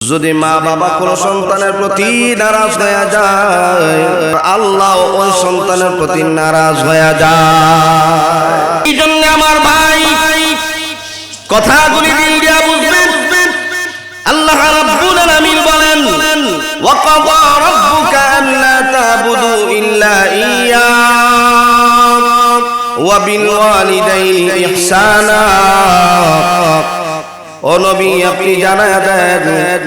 যদি মা বাবা কোন সন্তানের প্রতি নারাজ হয়ে যায়, আল্লাহ ওই সন্তানের প্রতি নারাজ হয়ে যায়। এই জন্য আমার ভাই কথাগুলি দিল দিয়া বুঝবেন। আল্লাহ রাব্বুল আলামিন বলেন, ওয়া ক্বাদা রাব্বুকা আল্লা তা'বুদু ইল্লা ইয়্যাহু ওয়া বিল ওয়ালিদাইনি ইহসানা। ও নবী, আপনি জানায়া দেন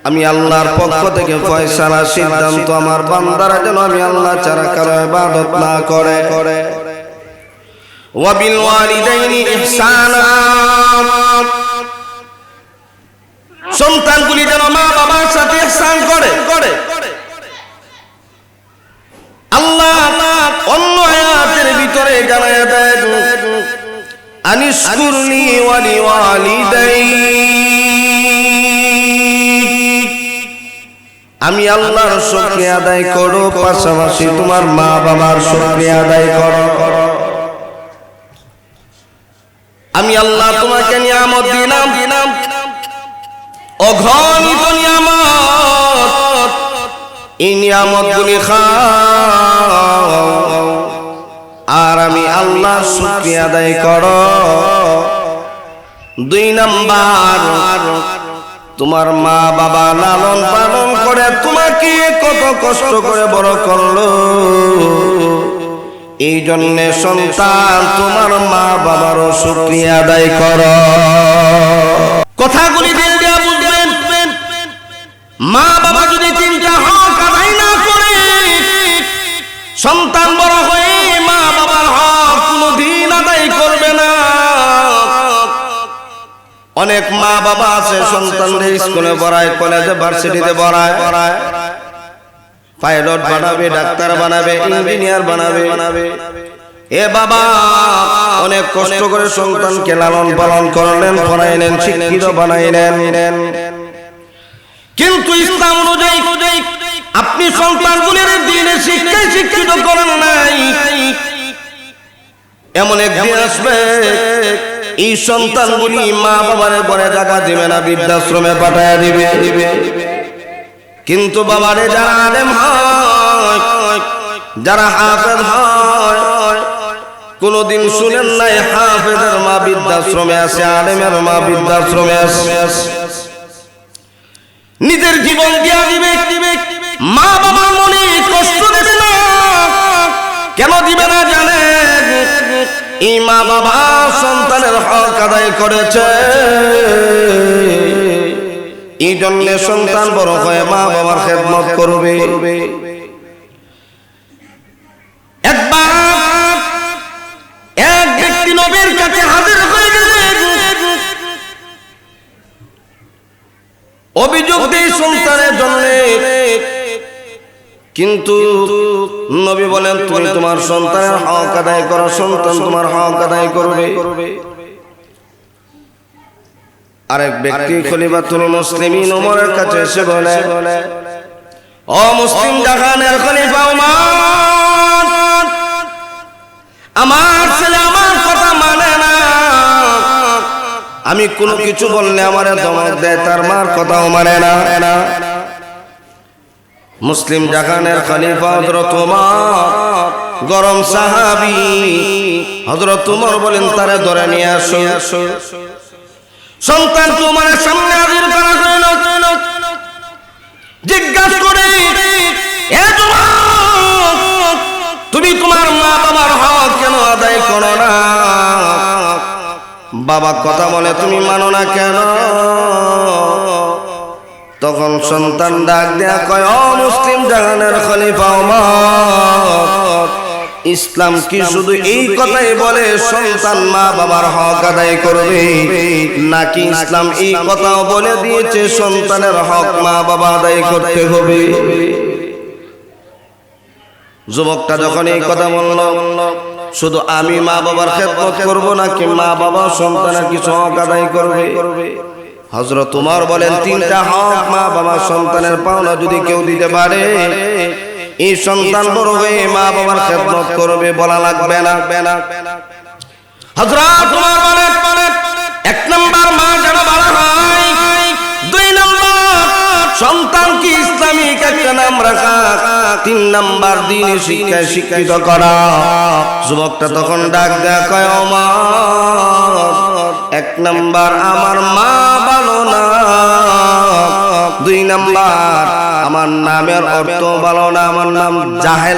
আমি আল্লাহর পক্ষ থেকে ফয়সালা সিদ্ধান্ত আমার বান্দারা যেন আমি আল্লাহ ছাড়া কারো ইবাদত না করে। ওয়া বিল ওয়ালিদাইনি ইহসানা, সন্তানগুলি যেন মা বাবার সাথে ইহসান করে। আল্লাহ অন্য আয়াতের ভিতরে জানায়া দেন, আনিশকুরনি ওয়া লিওয়ালিদাইক, আমি আল্লাহর শুকরিয়া আদায় করো, পাশাপাশি তোমার মা বাবার শুকরিয়া আদায় করো। আমি আল্লাহ তোমাকে নিয়ামত দিলাম, অগণিত নিয়ামত, এই নিয়ামতগুলি খাও আর আমি আল্লাহর শুকরিয়া আদায় করো। 2 নাম্বার, তোমার মা বাবা লালন পালন করে তোমাকে কত কষ্ট করে বড় করলো, এই জন্য সন্তান তোমার মা বাবারও শুকরিয়া আদায় করো। কথাগুলি দিল দিয়া বুঝবেন। মা বাবা যদি 3টা হক আদায় না করে, সন্তান বড় হয়ে মা বাবার হক কোনদিন আদায় করবে না। অনেক মা বাবা আছে সন্তানদের স্কুলে পড়ায়, কলেজে ভার্সিটিতে পড়ায়, পাইলট বানাবে, ডাক্তার বানাবে, ইঞ্জিনিয়ার বানাবে। এ বাবা অনেক কষ্ট করে সন্তানকে লালন পালন করলেন, পড়াইলেন, শিক্ষিত বানাইলেন, কিন্তু ইসলাম অনুযায়ী আপনি সন্তানগুলির দ্বীনের শিক্ষায় শিক্ষিত করেন নাই। এমন একদিন আসবে এই সন্তানগুলি মা বাবার ঘরে জায়গা দিবে না, বৃদ্ধাশ্রমে পাঠায়া দিবে। কিন্তু বাবারে যারা আলেম হয়, যারা হাফেজ হয়, কোনদিন শুনেন নাই হাফেজের মা বৃদ্ধাশ্রমে আছে, আলেমের মা বৃদ্ধাশ্রমে আছে। নিজের জীবন দিয়া দিবে, মা বাবার মনে কষ্ট দেবে না। কেন দিবে না জানেন? এই মা বাবা সন্তানের হক আদায় করেছে, এই জন্য সন্তান বড় হয়ে মা বাবার খেদমত করবে। একবার এক ব্যক্তি নবীর কাছে হাজির হয়ে গেলেন, অভিযোগ দিয়ে সন্তানের জন্য। কিন্তু নবী বলেন, তুমি তোমার সন্তানের হক আদায় করো, সন্তান তোমার হক আদায় করবে। আরেক ব্যক্তি খলিফাতুল মুসলিমিন ওমরের কাছে এসে বলে, ও মুসলিম জাহানের খলিফা ওমর, আমার ছেলে আমার কথা মানে না, আমি কোনো কিছু বললে আমারে ধমক দেয়, তার মার কথাও মানে না। মুসলিম জাহানের খলিফা হযরত ওমর, গরম সাহাবী হযরত ওমর বলেন, তারে ধরে নিয়ে আসো। সন্তান তোমার সামনে হাজির করা হইল, জিজ্ঞাসা করে, এ যুবক, তুমি তোমার মা বাবার হক কেন আদায় করো না? বাবা কথা বলে তুমি মানো না কেন? তখন সন্তান ডাক দেয়া কয়, ও মুসলিম জাহানের খলিফা ওমর, ইসলাম কি শুধু এই কথাই বলে সন্তান মা বাবার হক আদায় করবে, নাকি ইসলাম এই কথাও বলে দিয়েছে সন্তানের হক মা বাবা আদায় করতে হবে? যুবকটা যখন এই কথা বলল, শুধু আমি মা বাবার খেদমত করব নাকি মা বাবা সন্তানের কিছু হক আদায় করবে? হযরত ওমর বলেন, 3টা হক মা বাবা সন্তানের পাওনা যদি কেউ দিতে পারে, এই সন্তান বড় হয়ে মা বাবার খেদমত করবে, বলা লাগবে না। হযরত ওমর বলেন, 1 নাম্বার মা যেন বলা হয়, 2 নাম্বার সন্তানকে ইসলামিক একটা নাম রাখা, 3 নাম্বার দ্বীনি শিক্ষায় শিক্ষিত করা। যুবকটা তখন ডাক দেয়া কয়, ওমর 1 নাম্বার আমার মা ভালো না, 2 নাম্বার আমার নামের অর্থ ভালো না, আমার নাম জাহেল।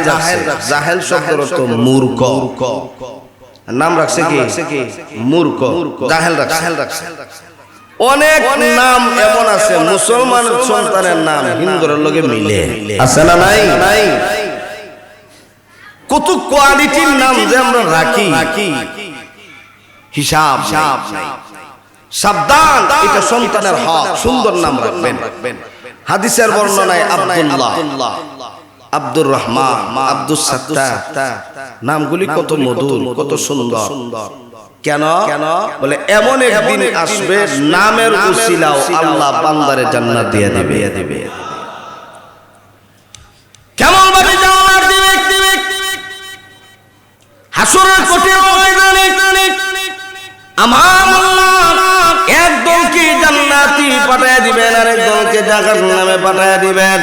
জাহেল শব্দের অর্থ মূর্খ। নাম রাখছে কি? মূর্খ। জাহেল রাখছে। অনেক নাম এমন আছে মুসলমানের সন্তানের নাম হিন্দুর লগে মিলে আছে না নাই? কত কোয়ালিটির নাম যে আমরা রাখি, হিসাব নাই। সাবধান, এটা সন্তানের হক, সুন্দর নাম রাখবেন। হাদিসের বর্ণনায় আব্দুল্লাহ, আব্দুর রহমান, আব্দুস সাত্তার নামগুলি কত মধুর, কত সুন্দর। কেন? বলে এমন একদিন আসবে নামের উসিলাও আল্লাহ বান্দারে জান্নাত দিয়ে দিবে। কেমন ভাবে জান্নাত দিবে? হাসরের কঠিন ময়দানে আমার আল্লাহ একদলকে জান্নাতি পাঠায় দিবেন, আর একদলকে জাহান্নামে পাঠায় দিবেন।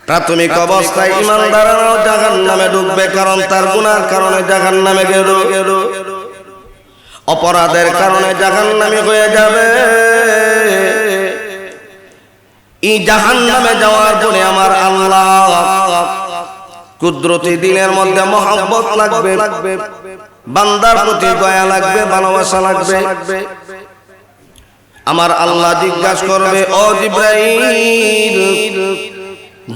প্রাথমিক অবস্থায় ঈমানদাররাও জাহান্নামে ঢুকবে, কারণ তার গুনার কারণে জাহান্নামে গেল, অপরাধের কারণে জাহান্নামী হয়ে যাবে। এই জাহান্নামে যাওয়ার পরে আমার আল্লাহ কুদরতি দিনের মধ্যে মহব্বত লাগবে, বান্দার প্রতি দয়া লাগবে, ভালোবাসা লাগবে। আমার আল্লাহ জিজ্ঞাসা করবে, ও জিবরাইল,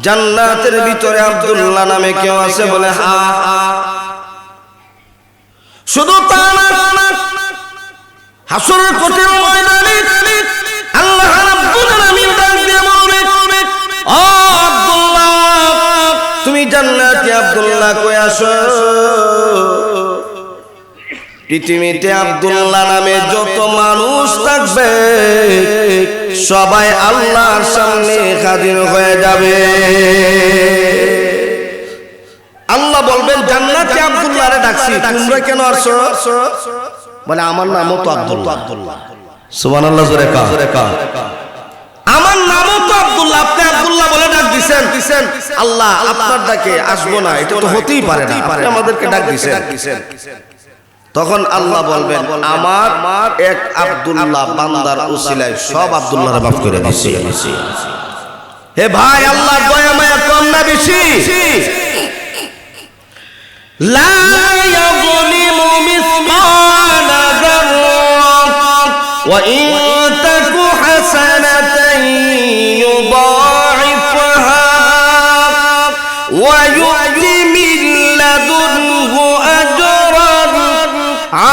জান্নাতের ভিতরে আব্দুল্লাহ নামে কেউ আছে? বলে হ্যাঁ। শুধু তা না, হাসরের কঠিন ময়দানে আল্লাহ রাব্বুল আলামিন ডাক দিয়ে বলবে, ও আব্দুল্লাহ, তুমি জান্নাতি আব্দুল্লাহ কই আসো? পৃথিবীতে আব্দুল্লাহ নামে যত মানুষ থাকবে সবাই আল্লাহর সামনে হাজির হয়ে যাবে। আল্লাহ বলবেন, জান্নাতি আব্দুল্লাহরে ডাকছি, তোমরা কেন আসছো? বলে আমার নামও তো আব্দুল্লাহ। সুবহানাল্লাহ, জোরে কা। আমার নামও তো আব্দুল্লাহ, আপনি আব্দুল্লাহ বলে ডাক দিছেন। আল্লাহ আপনার ডাকে আসবো না, এটা তো হতেই পারে না, আপনি আমাদেরকে ডাক দিছেন। তখন আল্লাহ বলবেন, আমার এক আব্দুল্লাহ বান্দার উসিলায় সব আব্দুল্লাহরে মাফ করে দিয়েছি। হে ভাই, আল্লাহর দয়া মায়া কম না বেশি? লা ইয়াযলিমু মিসকালা যাররাহ ওয়া ইন তাকু হাসানাতান ইউদাইফহা ওয়া ইউ'তি মিন লাদুনহু আজরান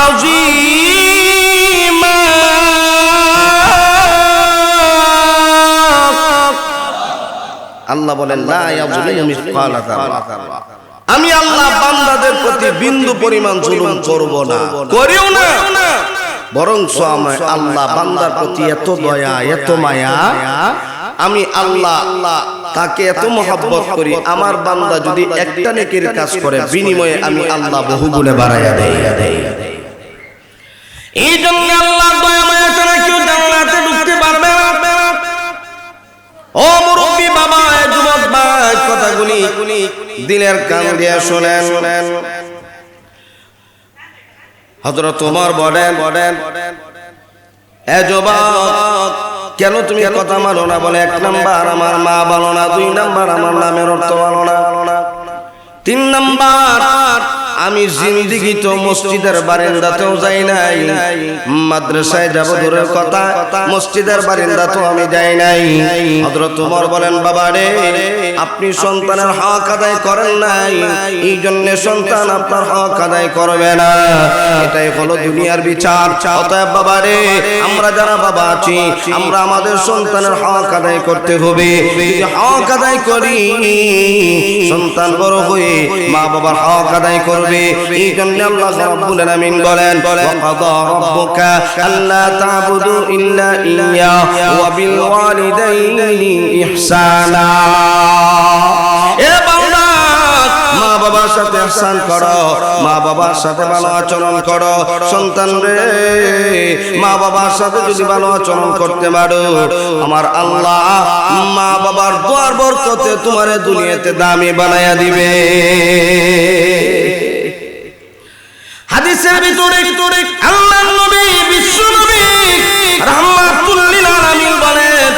আযীমা। আল্লাহ বলেন, লা ইয়াযলিমু মিসকালা যাররাহ, আমি আল্লাহ বান্দাদের প্রতি বিন্দু পরিমাণ জুলুম করব না, করিও না, বরং আল্লাহ বান্দার প্রতি এত দয়া, এত মায়া, আমি আল্লাহ তাকে এত মহব্বত করি, আমার বান্দা যদি একটা নেকির কাজ করে বিনিময়ে আমি আল্লাহ বহুগুণে বাড়াইয়া দেই। এই জন্য আল্লাহর দয়া মায়া ছাড়া কেউ জান্নাতে ঢুকতে পারবে না। ও মুরব্বি বাবা, যুবক ভাই, কথাগুলি দিলের কান দিয়ে শোনেন। হযরত ওমর বলেন, এ যুবক, কেন তুমি কথা মানো না? বলে 1 নাম্বার আমার মা ভালো না, 2 নাম্বার আমার নামের অর্থ ভালো না, 3 নাম্বার আমি জিন্দেগি তো মসজিদের বারান্দাতেও যাই নাই, মাদ্রাসায় যাব দূরের কথা, মসজিদের বারান্দাতেও আমি যাই নাই। হযরত ওমর বলেন, বাবা রে, আপনি সন্তানের হক আদায় করেন নাই, এই জন্য সন্তান আপনার হক আদায় করবে না। এটাই হলো দুনিয়ার বিচার। অতএব বাবা রে, আমরা যারা বাবা আছি, আমরা আমাদের সন্তানের হক আদায় করতে হবে। হক আদায় করি, সন্তান বড় হয়ে মা বাবার হক আদায় করবে। এই জন্য আল্লাহ রাব্বুল আলামিন বলেন, ওয়াকাদা রাব্বুকা আল্লা তা'বুদু ইল্লা ইয়্যাহু ওয়া বিল ওয়ালিদাইনি ইহসানা। এ বান্দা, মা বাবার সাথে ইহসান করো, মা বাবার সাথে ভালো আচরণ করো। সন্তান রে, মা বাবার সাথে যদি ভালো আচরণ করতে পারো, আমার আল্লাহ মা বাবার দোয়ার বরকতে তোমারে দুনিয়াতে দামি বানায়া দিবে। হাদিসের ভিতরে আল্লাহর নবী, বিশ্ব নবী রাহমাতুল লিল আলামিন বলেন,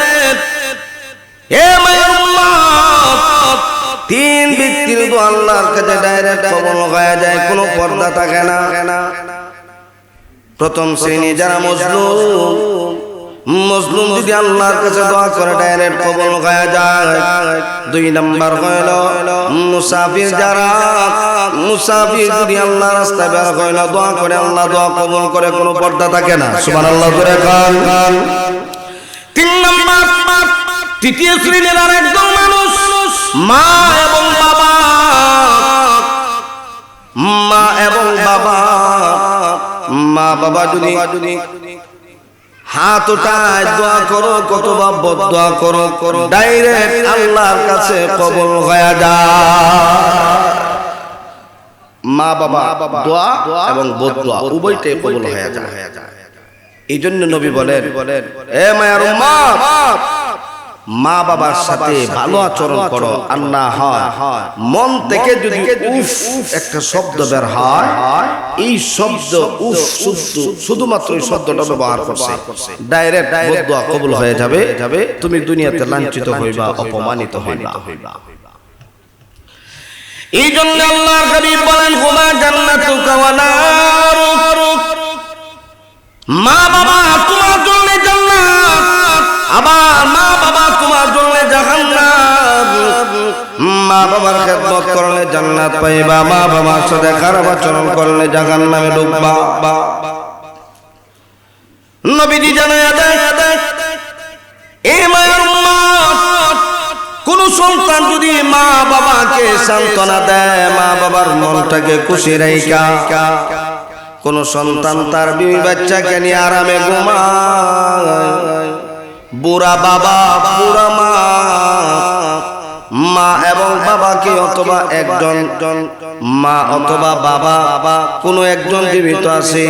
হে মায়ের উম্মত, তিন ব্যক্তির দোয়া আল্লাহর কাছে ডাইরেক্ট কবুল হয়ে যায়, কোনো পর্দা থাকে না। প্রথম শ্রেণী যারা মজলুম যদি আল্লাহর কাছে দোয়া করে ডাইরেক্ট কবুল হয়ে যায়। দুই নাম্বার হইল মুসাফির, যারা মুসাফির যদি আল্লাহর রাস্তায় বের হইল দোয়া করে, আল্লাহ দোয়া কবুল করে, কোনো পর্দা থাকে না। সুবহানাল্লাহ করে কান। তিন নাম্বার, তৃতীয় শ্রেণীর আরেকজন মানুষ, মা এবং বাবা। মা এবং বাবা, মা বাবা যদি হাত উঠায় দোয়া করো, কতবা বদদোয়া করো, ডাইরেক্ট আল্লাহর কাছে কবুল হয়ে যায়। মা বাবা দোয়া এবং বদদোয়া উভয়টাই কবুল হয়ে যায়। এই জন্য নবী বলেন, এ মায়ের উম্মত, মা বাবার সাথে ভালো আচরণ করো। আল্লাহ হয় মন থেকে যদি উফ একটা শব্দ বের হয়, এই শব্দ উফ শুধুমাত্র এই শব্দটা ব্যবহার করছে, ডাইরেক্ট বদদোয়া কবুল হয়ে যাবে। তুমি দুনিয়াতে লাঞ্ছিত হইবা, অপমানিত হইবা। এই জন্য আল্লাহর হাবিব বলেন, হুমা জান্নাতুকা ওয়া নারুক, মা বাবা তোমার জন্য জান্নাত, আবার মা বাবা তোমার জন্য জাহান্নাম। মা বাবার খেদমত করলে জান্নাত পাইবা, মা বাবার সাথে খারাপ আচরণ করলে জাহান্নামে ঢুকবা। নবীজি জানায়া দেয়, এই মায়ের উম্মত, কোন সন্তান যদি মা বাবাকে সান্ত্বনা দেয়, মা বাবার মনটাকে খুশি রাইখা, কোন সন্তান তার বিবি বাচ্চাকে নিয়ে আরামে ঘুমায়, বুড়া বাবা বুড়া মা এবং বাবাকে অথবা একজন মা অথবা বাবা কোনো একজন জীবিত আছে,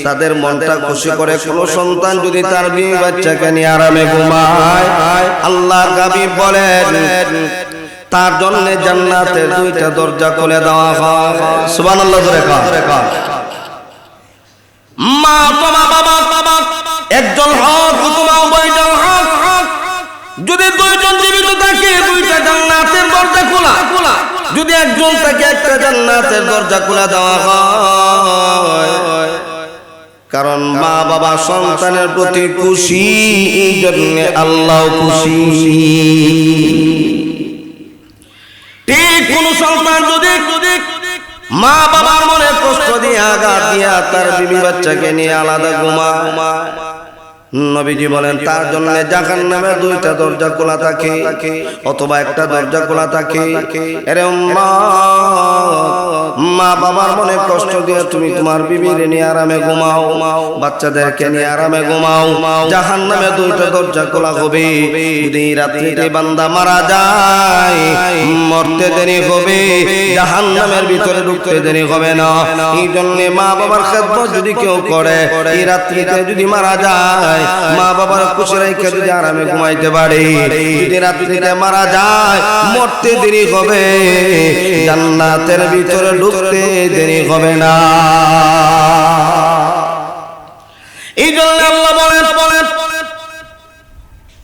তাদের মনটা খুশি করে কোন সন্তান যদি তার বিবি বাচ্চাকে নিয়ে আরামে ঘুমায়, আল্লাহর হাবিব বলেন তার জন্য জান্নাতের দুইটা দরজা খুলে দেওয়া হয়। সুবহানাল্লাহ জোরে কর। মা তোমার বাবা একজন হক, তোমার উভয়জন হক। যদি দুইজন জীবিত থাকে দুইটা জান্নাতের দরজা খোলা, যদি একজন থাকে একটা জান্নাতের দরজা খোলা দেওয়া হয়। কারণ মা বাবা সন্তানের প্রতি খুশি, এই জন্য আল্লাহ খুশি। ঠিক কোন সন্তান যদি মা বাবার মনে কষ্ট দিয়ে আঘাত দিয়া তার বিবি বাচ্চাকে নিয়ে আলাদা ঘুমায়, নবীজি বলেন তার জন্য জাহান্নামের দুইটা দরজা খোলা থাকে অথবা একটা দরজা খোলা থাকে। এরে মা বাবার মনে কষ্ট দিয়ে তুমি তোমার বিবির নিয়ে আরামে ঘুমাও, বাচ্চাদেরকে নিয়ে আরামে ঘুমাও, জাহান্নামে দুইটা দরজা খোলা হবে। যদি রাত্রিতে বান্দা মারা যায়, মরতে দেরি হবে, জাহান্নামের ভিতরে ঢুকতে দেরি হবে না। এই জন্য মা বাবার খেদমত যদি কেউ করে, এই রাত্রিতে যদি মারা যায়, মা বাবার খুশি রেখে যদি আরামে ঘুমাইতে পারে, যদি রাত্রিতে মারা যায় মরতে দেরি হবে, জান্নাতের ভিতরে ঢুকতে দেরি হবে না। এই জন্য আল্লাহ বলেন,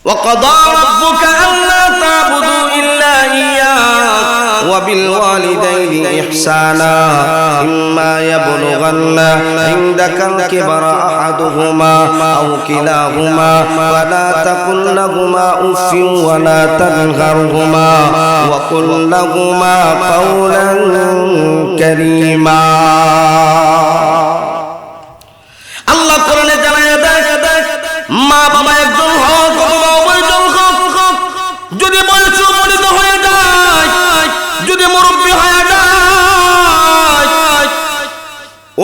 وَقَضَى رَبُّكَ أَلَّا تَعْبُدُوا إِلَّا إِيَّاهُ وَبِالْوَالِدَيْنِ إِحْسَانًا إِمَّا يَبْلُغَنَّ عِندَكَ الْكِبَرَ أَحَدُهُمَا أَوْ كِلَاهُمَا فَلَا تَقُل لَّهُمَا أُفٍّ وَلَا تَنْهَرْهُمَا وَقُل لَّهُمَا قَوْلًا كَرِيمًا। আল্লাহ কোরআনে জানায় দেয়, মা বাবা একজন হক অথবা উভয়জন হক। যদি বয়স উপনীত হয়ে যায়, যদি মুরব্বী হয়ে যায়,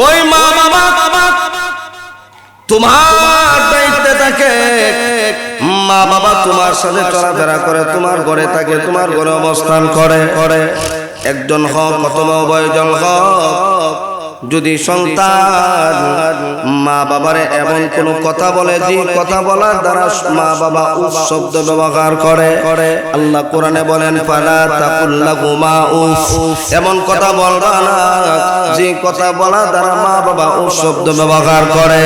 ওই মা বাবা তোমার দায়িত্বে থাকে। মা বাবা তোমার সাথে চলাফেরা করে, তোমার ঘরে থাকে, তোমার ঘরে অবস্থান করে। একজন হক অথবা উভয়জন হক। যদি সন্তান মা বাবারে এমন কোন কথা বলে যে কথা বলার দ্বারা মা বাবা উফ শব্দ ব্যবহার করে, আল্লাহ কোরআনে বলেন ফালা তাকুল লাহুমা উফ, এমন কথা বলবা না যে কথা বলার দ্বারা মা বাবা উফ শব্দ ব্যবহার করে।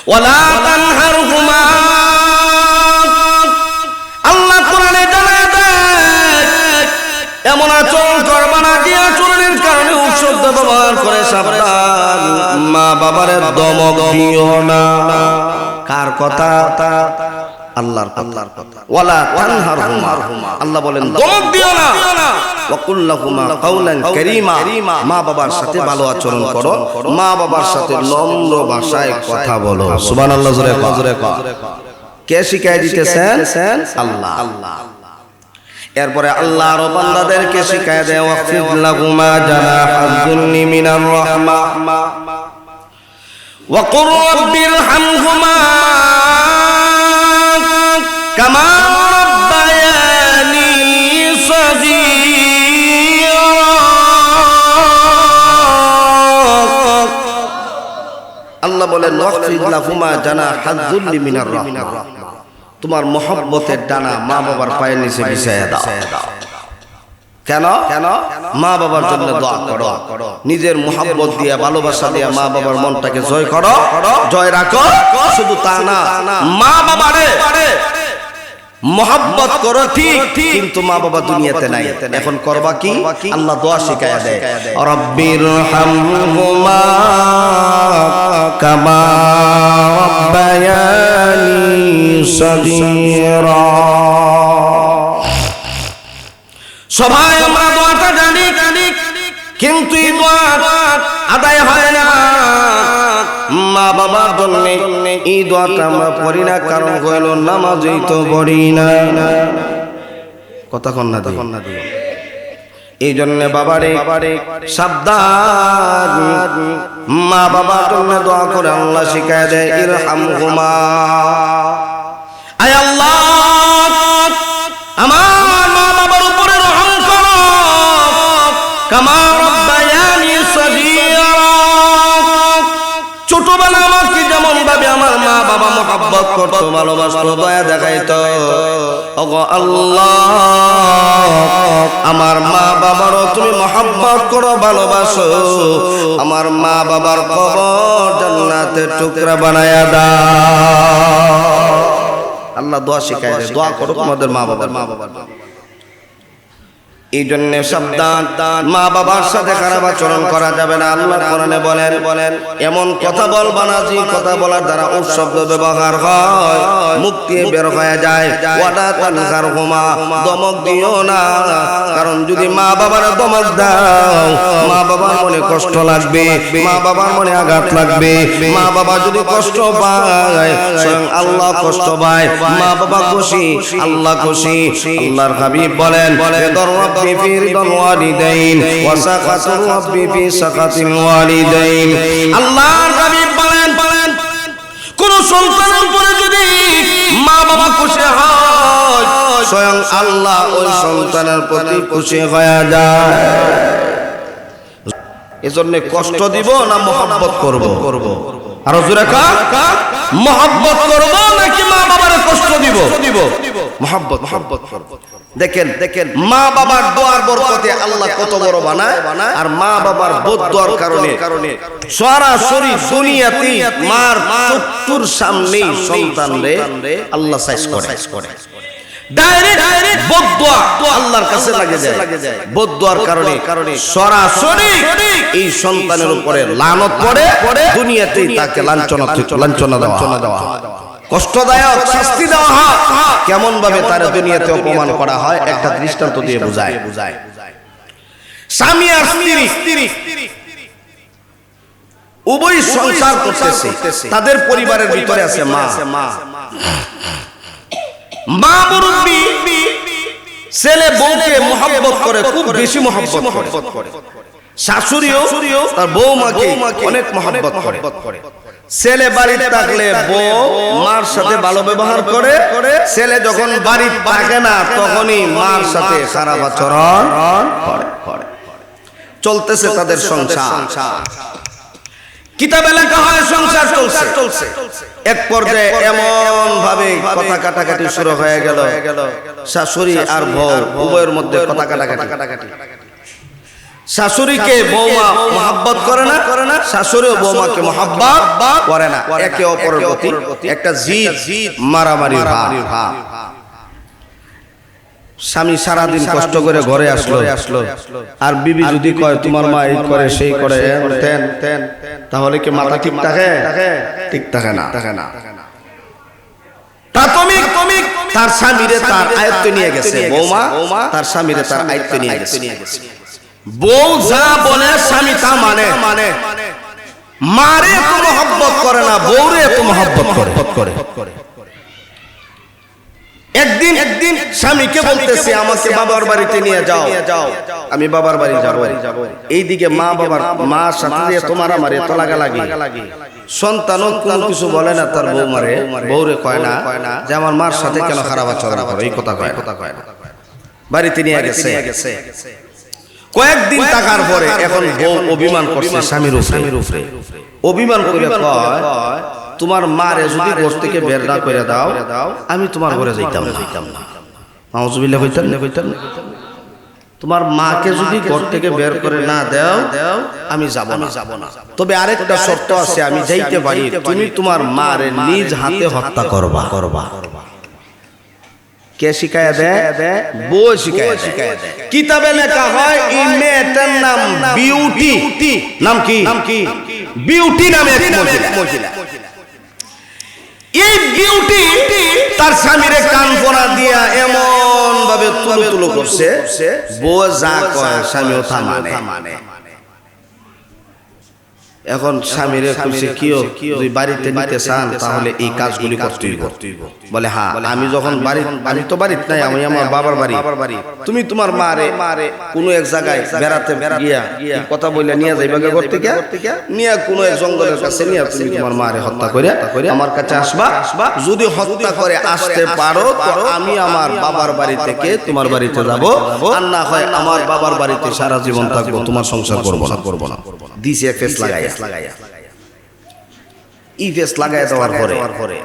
ওয়ালা তানহারহুমা, আল্লাহ কোরআনে জানায় দেয় এমন আচরণ করবা না যে আচরণের কারণে উফ শব্দ ব্যবহার করে। সাবধান, মা বাবারে দমক দিও না। কার কথা? আল্লাহর কথা। ওয়ালা তানহারহুমা, আল্লাহ বলেন দমক দিও না। ওয়া কুল লাহুমা কাওলান কারীমা, মা বাবার সাথে ভালো আচরণ করো, মা বাবার সাথে নম্র ভাষায় কথা বলো। সুবহানাল্লাহ, জোরে কর। কে শিখাই দিতেছেন? আল্লাহ। এরপরে আল্লাহর বান্দাদেরকে শিখায় দেয় ওয়াফিদ লাহুমা জানাহাজ যুল্লি মিনার রাহমা ওয়া কুর রাব্বিরহামহুমা কামা রাব্বায়ানি সাগীরা। আল্লাহ বলেন ওয়াফিদ লাহুমা জানাহাজ যুল্লি মিনার রাহমা, তোমার মহব্বতের ডানা মা বাবার পায়ের নিচে বিছায়া দাও। কেন? মা বাবার জন্য দোয়া করো, নিজের মহব্বত দিয়ে ভালোবাসা দিয়ে মা বাবার মনটাকে জয় করো, জয় রাখো। শুধু তা না, মা বাবারে মহব্বত করো ঠিক, কিন্তু মা বাবা দুনিয়াতে নাই। এখন করবা কি? আল্লাহ দোয়া শিখায়া দেয় রব্বিরহামহুমা কামা রাব্বায়ানি সাগীরা। সবাই আমরা দোয়াটা জানি, কিন্তু এই দোয়া আদায় হয় না। মা বাবার জন্য এই দোয়াটা আমরা পড়ি না, কারণ হইল নামাজই তো পড়ি না। কথা কন না দিও। এই জন্য বাবারে সাবধান, মা বাবার জন্য দোয়া করে আল্লাহ শিখায় দেয় ইরহামহুমা, আয় আল্লাহ আমার মা বাবার উপরে রহম করো, কামা রাব্বায়ানি সাগীরা। ছোটবেলা আমাকে যেমন ভাবে আমার মা বাবা মহব্বত করতো, ভালোবাসতো, দয়া দেখাইতো, ওগো আল্লাহ আমার মা বাবারও তুমি মহব্বত করো, ভালোবাসো। আমার মা বাবার কবর জান্নাতের টুকরা বানায়া দাও। আল্লাহ দোয়া শিখায়, দোয়া করো তোমাদের মা বাবার। এই জন্য সাবধান, মা বাবার সাথে খারাপ আচরণ করা যাবে না। আল্লাহ কোরআনে বলেন এমন কথা বলবা না যে কথা বলার দ্বারা উফ শব্দ ব্যবহার হয়, মুখ দিয়ে বের হয়ে যায়। ওয়ালা তানহারহুমা, দমক দিও না, কারণ যদি মা বাবার দমক দাও মা বাবার মনে কষ্ট লাগবে, মা বাবার মনে আঘাত লাগবে। মা বাবা যদি কষ্ট পায় স্বয়ং আল্লাহ কষ্ট পায়। মা বাবা খুশি, আল্লাহ খুশি। আল্লাহর হাবিব বলেন ربي في رضا الوالدين وسخط ربي في سخط الوالدين। আল্লাহর হাবিব বলেন কোন সন্তানের উপরে যদি মা বাবা খুশি হয় স্বয়ং আল্লাহ ওই সন্তানের প্রতি খুশি হয়ে যায়। এজন্য কষ্ট দিব না মহব্বত করব? আরো জোরে কা, মহব্বত করব নাকি মা বাবারে কষ্ট দিব? মহব্বত করব। দেখেন মা বাবার দোয়ার বরকতে আল্লাহ কত বড় বানায়। আর মা বাবার বদদোয়ার কারণে সরাসরি দুনিয়াতে মার চক্ষুর সামনেই সন্তানরে আল্লাহ সাইজ করে। ডাইরেক্ট বদদোয়া আল্লাহর কাছে লাগে যায়। বদদোয়ার কারণে সরাসরি এই সন্তানের উপরে লানত পড়ে, দুনিয়াতেই তাকে লাঞ্ছনা দেওয়া হয়, কষ্টদায়ক শাস্তি দেওয়া হয়। কেমন ভাবে তার দুনিয়াতে অপমান করা হয় একটা দৃষ্টান্ত দিয়ে বোঝায়। স্বামী আর স্ত্রী উভয় সংসার করতেছে, তাদের পরিবারের ভিতরে আছে মা মুরব্বি, ছেলে বউকে মহব্বত করে, খুব বেশি মহব্বত করে। শাশুড়িও তার বৌমাকে অনেক মহব্বত করে। ছেলে বাড়িতে থাকলে বউ মার সাথে ভালো ব্যবহার করে, ছেলে যখন বাড়িতে থাকে না তখনই মার সাথে খারাপ আচরণ করে। চলতেছে তাদের সংসার। কিতাবে লেখা হয় সংসার চলছে। এক পর্যায়ে এমন ভাবে কথা কাটাকাটি শুরু হয়ে গেল, শাশুড়ি আর বউ উভয়ের মধ্যে কথা কাটাকাটি। শাশুড়িকে বৌমা মহব্বত করে না, শাশুড়িও বৌমাকে মহব্বত করে না। একে অপরের প্রতি একটা জিদ মারামারি ভাব। স্বামী সারাদিন কষ্ট করে ঘরে আসলো, আর বিবি যদি কয় তোমার মা এই করে সেই করে তেন, তাহলে কি মাথা ঠিক থাকে? ঠিক থাকে না। তার স্বামীরে তার আয়ত্তে নিয়ে গেছে, বৌমা তার স্বামীরে তার আয়ত্তে নিয়ে গেছে। বউ যা বলে স্বামী তা মানে। মারে তো মহব্বত করে না, বউরে তো মহব্বত করে। একদিন স্বামীকে বলতেছে আমাকে বাবার বাড়িতে নিয়ে যাও, আমি বাবার বাড়ি যাব। এইদিকে মার সাথে তোমার আমার এত লাগালাগি, সন্তানও কোনো কিছু বলে না তার বউরে কয় না যে আমার মার সাথে কেন খারাপ আচরণ করে, এই কথা কয় না। বাড়িতে নিয়ে গেছে। কয়েকদিন থাকার পরে এখন বউ অভিমান করছে স্বামীর উপরে। অভিমান করে কয় তোমার মারে যদি ঘর থেকে বের না করে দাও আমি তোমার ঘরে যাইতাম না। নাউজুবিল্লাহ কইতাম না। তোমার মাকে যদি ঘর থেকে বের করে না দাও আমি যাব না। তবে আরেকটা শর্ত আছে, আমি যাইতে পারি, তুমি তোমার মারে নিজ হাতে হত্যা করবা। কে শিখায়া দেয়? বউ শিখায়া দেয়। কিতাবে লেখা হয় এই মেয়েটার নাম বিউটি। নাম কি? বিউটি নামে এক মহিলা। এই বিউটি তার স্বামীরে কান পরা দিয়া এমন ভাবে তুলো করছে, বউ যা কয় স্বামীও তা মানে। এখন স্বামীরে কইছে কিও যদি বাড়িতে নিতে চান তাহলে এই কাজগুলি করতেই বলে হ্যাঁ আমি যখন আমি তো বাড়িতে নাই, আমি আমার বাবার বাড়ি। তুমি তোমার মারে কোনো এক জায়গায় বেড়াতে গিয়া কথা বলে নিয়ে যাইবা ঘর থেকে, নিয়ে কোনো এক জঙ্গলের কাছে নিয়ে তুমি তোমার মারে হত্যা করে আমার কাছে আসবা। যদি হত্যা করে আসতে পারো তো আমি আমার বাবার বাড়ি থেকে তোমার বাড়িতে যাব, আর না হয় আমার বাবার বাড়িতে সারা জীবন থাকবো, তোমার সংসার করবো না। দিছে ফেস লাগাইয়া ই ফেস লাগাইয়া দেওয়ার পরে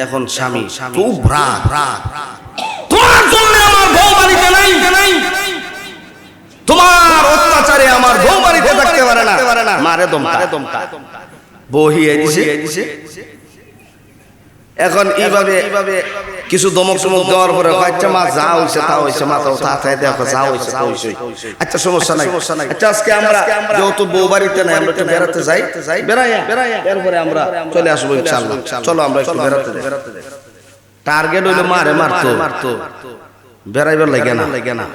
এখন স্বামী খুব রাগ, তোমার জন্য আমার বউ বাড়িতে নাই, তোমার অত্যাচারে আমার বউ বাড়িতে থাকতে পারে না, মারে দমকা বহিয়ে দিছে। এখন এইভাবে কিছু দমক দেওয়ার পরে আচ্ছা মা যা হইছে তা হইছে, মাথা তাড়াতাড়ি দেখো যা হইছে তা হইছে, আচ্ছা সমস্যা নাই। আচ্ছা আজকে আমরা যেহেতু বউ বাড়িতে নাই আমরা একটু বেড়াতে যাই, বেড়াইয়া এরপরে আমরা চলে আসবো ইনশাআল্লাহ। চলো আমরা একটু বেড়াতে যাই। টার্গেট হইলো মারে মারতো, বেড়াইবার লাগে না।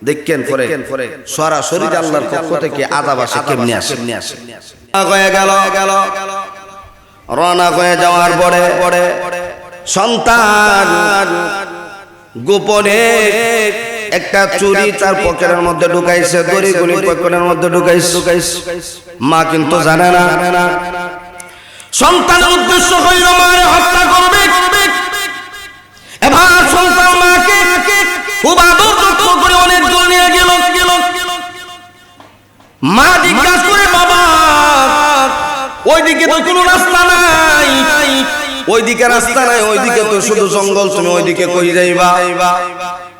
দেখেন পরে সরাসরি আল্লাহর পক্ষ থেকে আযাব আসে কেমনে আসে। হয়ে গেল রওনা হয়ে যাওয়ার পরে সন্তান গোপনে একটা চুরি তার পকেটের মধ্যে ঢুকাইছে, দড়িগুলি পকেটের মধ্যে ঢুকাইছে। মা কিন্তু জানে না। সন্তানের উদ্দেশ্য হইল মারে হত্যা করবে। এবার সন্তান মাকে খুব আদর যত্ন করে অনেক দূর নিয়ে গেল। মা জিজ্ঞাসা করে বাবা ওইদিকে তো কোনো রাস্তা নাই, ওইদিকে তো শুধু জঙ্গল, তুমি ওইদিকে কই যাইবা?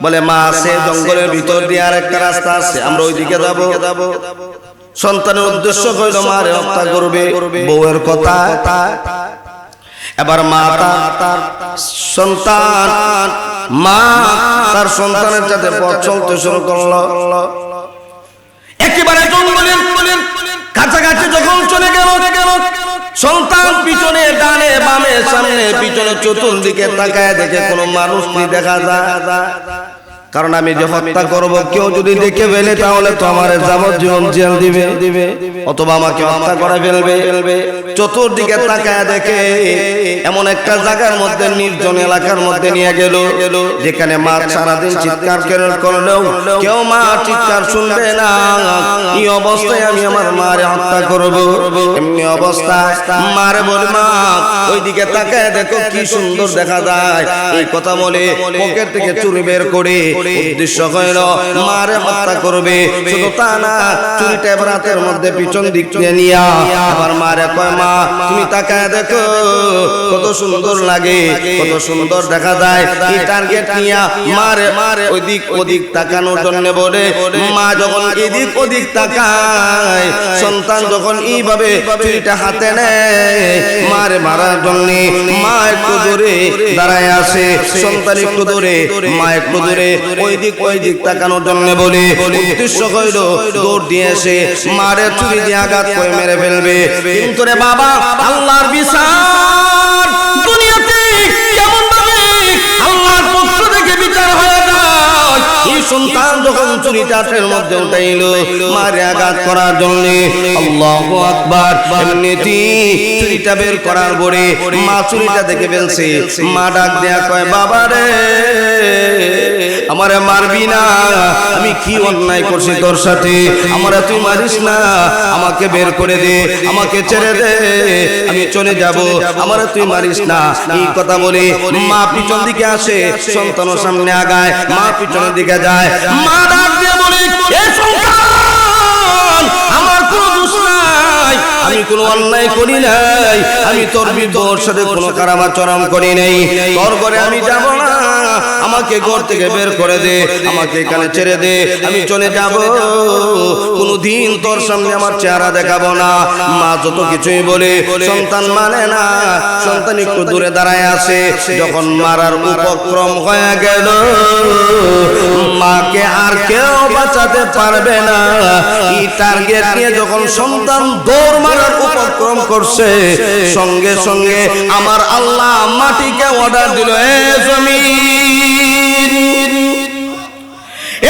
বলে মা আছে জঙ্গলের ভিতর দিয়ে আর একটা রাস্তা আছে, আমরা ওইদিকে যাব। সন্তানের উদ্দেশ্য হইল মারে হত্যা করবে, বউয়ের কথা। এবার মা তার সন্তানের সাথে পথ চলতে শুরু করলো। একেবারে জঙ্গলের কাছাকাছি যখন চলে গেল, সন্তান পিছনে ডানে বামে সামনে পিছনে চতুর্দিকে তাকায় দেখে কোনো মানুষ নেই দেখা যায়। কারণ আমি যে হত্যা করব কেউ যদি দেখে ফেলে তাহলে তো আমার যাবজ্জীবন জেল দিবে অথবা আমাকে হত্যা করে ফেলবে। চতুর্দিকে তাকায় দেখে এমন একটা জায়গার মধ্যে নির্জন এলাকার মধ্যে নিয়ে গেল যেখানে মা সারাদিন চিৎকার করলেও কেউ মা চিৎকার শুনবে না। এই অবস্থায় আমি আমার মারে হত্যা করব। এমনি অবস্থায় মারে বলি মা ওইদিকে তাকায় দেখো কি সুন্দর দেখা যায়। এই কথা বলে পকেট থেকে চুরি বের করে উদ্দেশ্য হইল মারে হত্যা করবে। শুধু তা না, চুরিটা এবার হাতের মধ্যে পিছন দিক দিয়ে নিয়া আবার মারে কয় মা তুমি তাকায় দেখো কত সুন্দর লাগে, কত সুন্দর দেখা যায়। এই টার্গেট নিয়া মারে ওদিক তাকানোর জন্য বলে মা যখন এদিক ওদিক তাকায়, সন্তান যখন এইভাবে চুরিটা হাতে নেয় মারে মারার জন্য মা একটু দূরে দাঁড়ায় আসে, সন্তান একটু দূরে, মা একটু দূরে, ওইদিক তাকানোর জন্য বলে উদ্দেশ্য হইল দৌড় দিয়ে এসে মারে চুরি দিয়ে আঘাত করে মেরে ফেলবে। কিন্তু রে বাবা আল্লাহর বিচার দুনিয়াতে কেমন ভাবে আল্লাহর পক্ষ থেকে বিচার হয়ে যায়। এই সন্তান যখন চুরিটা হাতের মধ্যে উঠাইল মারে আঘাত করার জন্য, আল্লাহু আকবার, এমনিতে চুরিটা বের করার পরে মা চুরিটা দেখে ফেলছে। মা ডাক দেয়া কয় বাবা রে আমারে মারবি না, আমি কি অন্যায় করছি তোর সাথে, আমারে তুই মারিস না, আমাকে বের করে দে, আমাকে ছেড়ে দে, আমি চলে যাব, আমারে তুই মারিস না। এই কথা বলে মা পিছন দিকে আসে, সন্তান সামনে আগায়, মা পিছনের দিকে যায়। মা ডাক দিয়ে বলে এ সন্তান আমার কোনো দোষ নাই, আমি কোনো অন্যায় করি নাই, আমি তোর বিদ্রোহের সাথে কোনো কারাবাচরণ করি নাই, তোর ঘরে আমি যাব না, আমাকে ঘর থেকে বের করে দে, আমাকে এখানে ছেড়ে দে, আমি চলে যাব, কোনদিন তোর সামনে আমার চেহারা দেখাবো না। মা যত কিছুই বলে সন্তান মানে না, সন্তান একটু দূরে দাঁড়ায় আসে। যখন মারার উপক্রম হয়ে গেল মাকে আর কেউ বাঁচাতে পারবে না। এই টার্গেট নিয়ে যখন সন্তান দৌড় মারার উপক্রম করছে, সঙ্গে সঙ্গে আমার আল্লাহ মাটিকে অর্ডার দিল, এ জমিন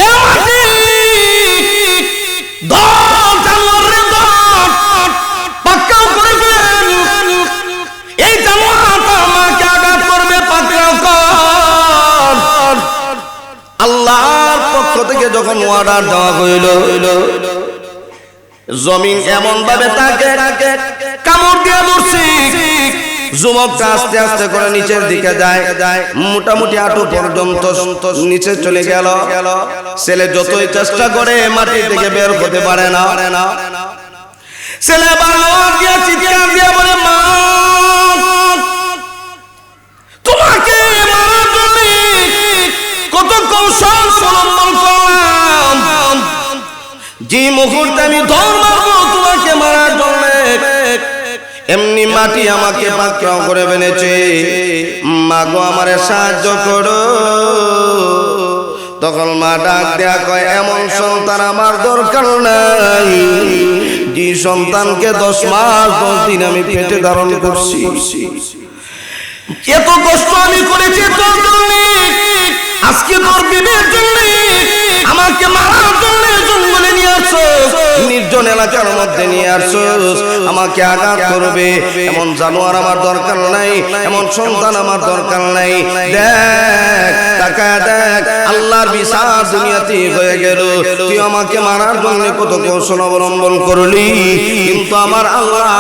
এ মাটি দৌড় জানোয়ার রে দৌড়, পাকড়াও করে ফেল, এই জানোয়ারটা আমাকে আঘাত করবে, পাকড়াও কর। আল্লাহর পক্ষ থেকে যখন অর্ডার দেওয়া হইল, জমিন এমন ভাবে তাকে কামড় দিয়ে ধরছে, যুবকটা আস্তে আস্তে করে নিচের দিকে যায়, মোটামুটি হাঁটু পর্যন্ত নিচে চলে গেল। ছেলে যতই চেষ্টা করে মাটি থেকে বের হতে পারে না। ছেলে বারবার দিয়ে চিৎকার দিয়ে বলে মা তোমাকে মারার জন্য কত কৌশল অবলম্বন করলাম, যে মুহূর্তে আমি দৌড় মারবো তোমাকে মারার জন্য এমনি মাটি আমাকে পাকড়াও করে ফেলেছে, মা গো আমারে সাহায্য করো। তখন মা ডাক দেয়া কয় এমন সন্তান আমার দরকার নাই, যে সন্তানকে 10 মাস 10 দিন আমি পেটে ধারণ করছি, এত কষ্ট আমি করেছি তোর জন্য, আজকে তোর বিবের জন্য আমাকে মারার জন্য জঙ্গলে নিয়ে আসছো, নির্জন এলাকার মধ্যে নিয়ে আসছো, আমাকে আঘাত করবে, এমন জানোয়ার আমার দরকার নাই, এমন সন্তান আমার দরকার নাই। দেখ তাকায় দেখ আল্লাহর বিচার দুনিয়াতে হয়ে গেল, তুই আমাকে মারার জন্য কত কৌশল অবলম্বন করলি, কিন্তু আমার আল্লাহ